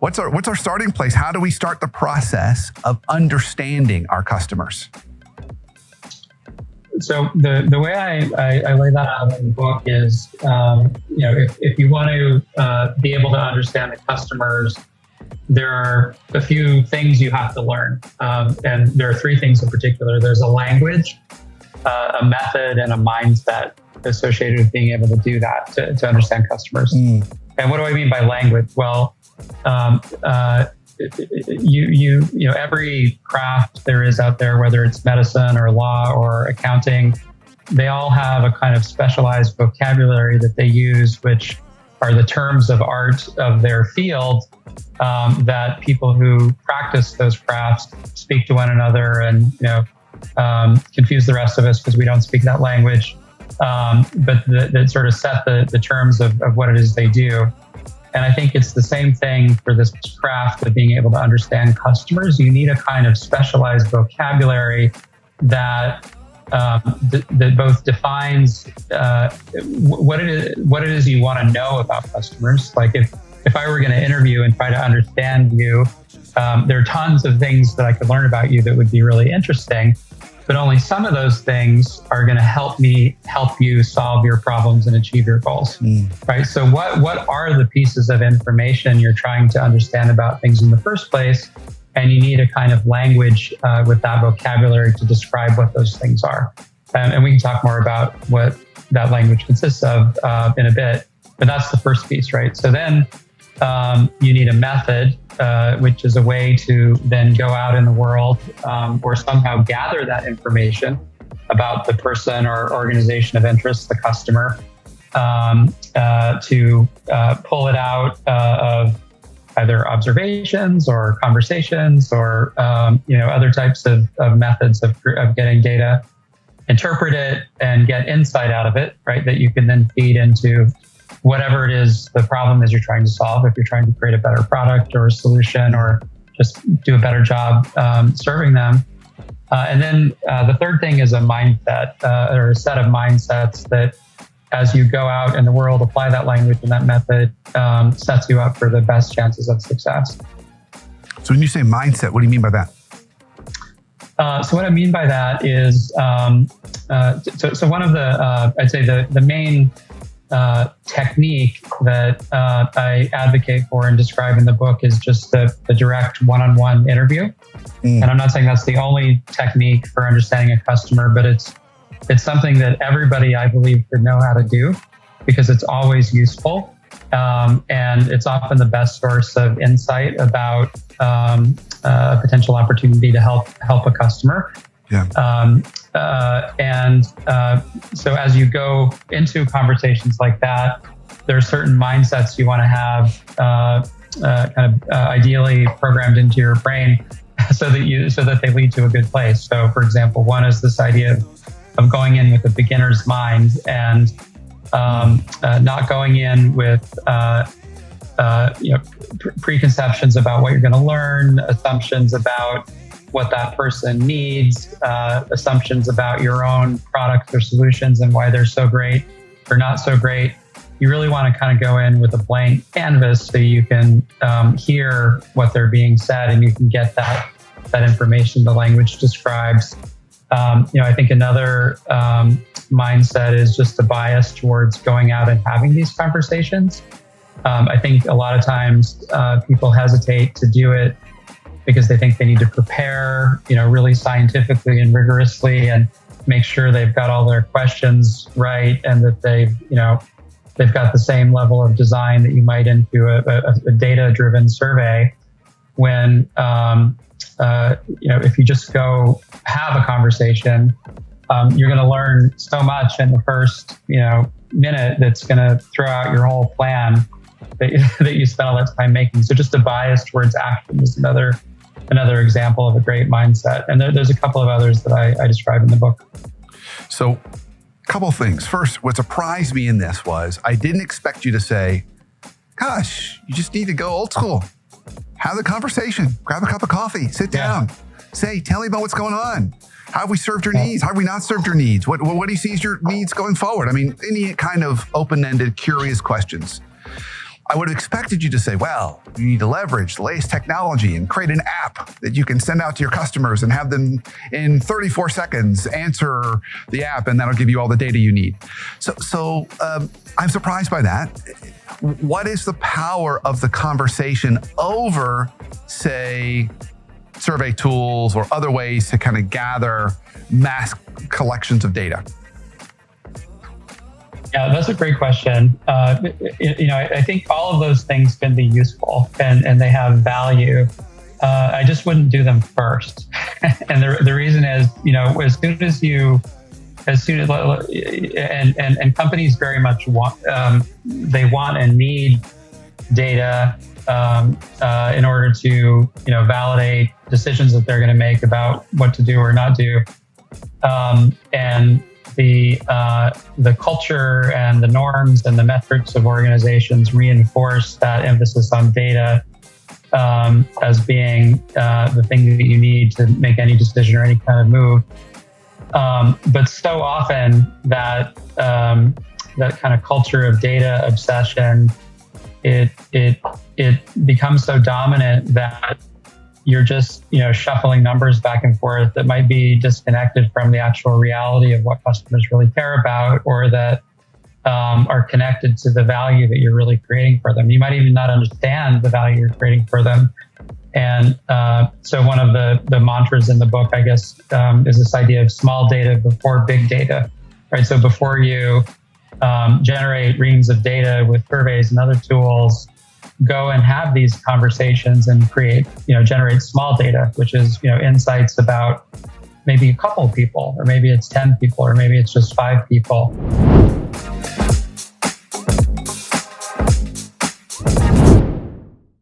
What's our starting place? How do we start the process of understanding our customers? So the way I lay that out in the book is, if you want to be able to understand the customers, there are a few things you have to learn. And there are three things in particular. There's a language, a method, and a mindset associated with being able to do that, to understand customers. And what do I mean by language? Well, every craft there is out there, whether it's medicine or law or accounting, they all have a kind of specialized vocabulary that they use, which are the terms of art of their field, that people who practice those crafts speak to one another and, confuse the rest of us because we don't speak that language. But that sort of set the terms of what it is they do. And I think it's the same thing for this craft of being able to understand customers. You need a kind of specialized vocabulary that that both defines what it is you want to know about customers. Like if I were going to interview and try to understand you, there are tons of things that I could learn about you that would be really interesting. But only some of those things are going to help you solve your problems and achieve your goals, right? So what are the pieces of information you're trying to understand about things in the first place? And you need a kind of language with that vocabulary to describe what those things are. And we can talk more about what that language consists of in a bit, but that's the first piece, right? So then you need a method, which is a way to then go out in the world or somehow gather that information about the person or organization of interest, the customer, to pull it out of either observations or conversations or other types of methods of getting data, interpret it and get insight out of it, right? That you can then feed into whatever it is the problem is you're trying to solve. If you're trying to create a better product or a solution or just do a better job serving them. And then the third thing is a mindset or a set of mindsets that as you go out in the world, apply that language and that method sets you up for the best chances of success. So when you say mindset, what do you mean by that? So what I mean by that is, so one of the, I'd say the main technique that I advocate for and describe in the book is just the direct one-on-one interview. And I'm not saying that's the only technique for understanding a customer, but it's something that everybody, I believe, should know how to do because it's always useful. And it's often the best source of insight about a potential opportunity to help a customer. Yeah. So as you go into conversations like that, there are certain mindsets you want to have ideally programmed into your brain so that they lead to a good place. So, for example, one is this idea of going in with a beginner's mind and not going in with preconceptions about what you're going to learn, assumptions about what that person needs, assumptions about your own products or solutions and why they're so great or not so great. You really want to kind of go in with a blank canvas so you can hear what they're being said and you can get that information the language describes. I think another mindset is just a bias towards going out and having these conversations. I think a lot of times people hesitate to do it because they think they need to prepare, really scientifically and rigorously and make sure they've got all their questions right and that they've got the same level of design that you might into a data-driven survey. When if you just go have a conversation, you're going to learn so much in the first minute that's going to throw out your whole plan that you spent all that time making. So just a bias towards action is another example of a great mindset. And there's a couple of others that I describe in the book. So a couple of things. First, what surprised me in this was I didn't expect you to say, gosh, you just need to go old school. Have the conversation, grab a cup of coffee, sit down, say, tell me about what's going on. How have we served your needs? How have we not served your needs? What do you see as your needs going forward? I mean, any kind of open-ended, curious questions. I would have expected you to say, well, you need to leverage the latest technology and create an app that you can send out to your customers and have them in 34 seconds answer the app, and that'll give you all the data you need. So I'm surprised by that. What is the power of the conversation over, say, survey tools or other ways to kind of gather mass collections of data? Yeah, that's a great question. I think all of those things can be useful and they have value. I just wouldn't do them first. And the reason is, and companies very much want and need data in order to validate decisions that they're going to make about what to do or not do, and the culture and the norms and the metrics of organizations reinforce that emphasis on data as being the thing that you need to make any decision or any kind of move. But so often that kind of culture of data obsession, it becomes so dominant that you're just shuffling numbers back and forth that might be disconnected from the actual reality of what customers really care about, or that are connected to the value that you're really creating for them. You might even not understand the value you're creating for them. And so one of the mantras in the book, I guess, is this idea of small data before big data, right? So before you generate reams of data with surveys and other tools, go and have these conversations and generate small data, which is, insights about maybe a couple people, or maybe it's 10 people, or maybe it's just 5 people.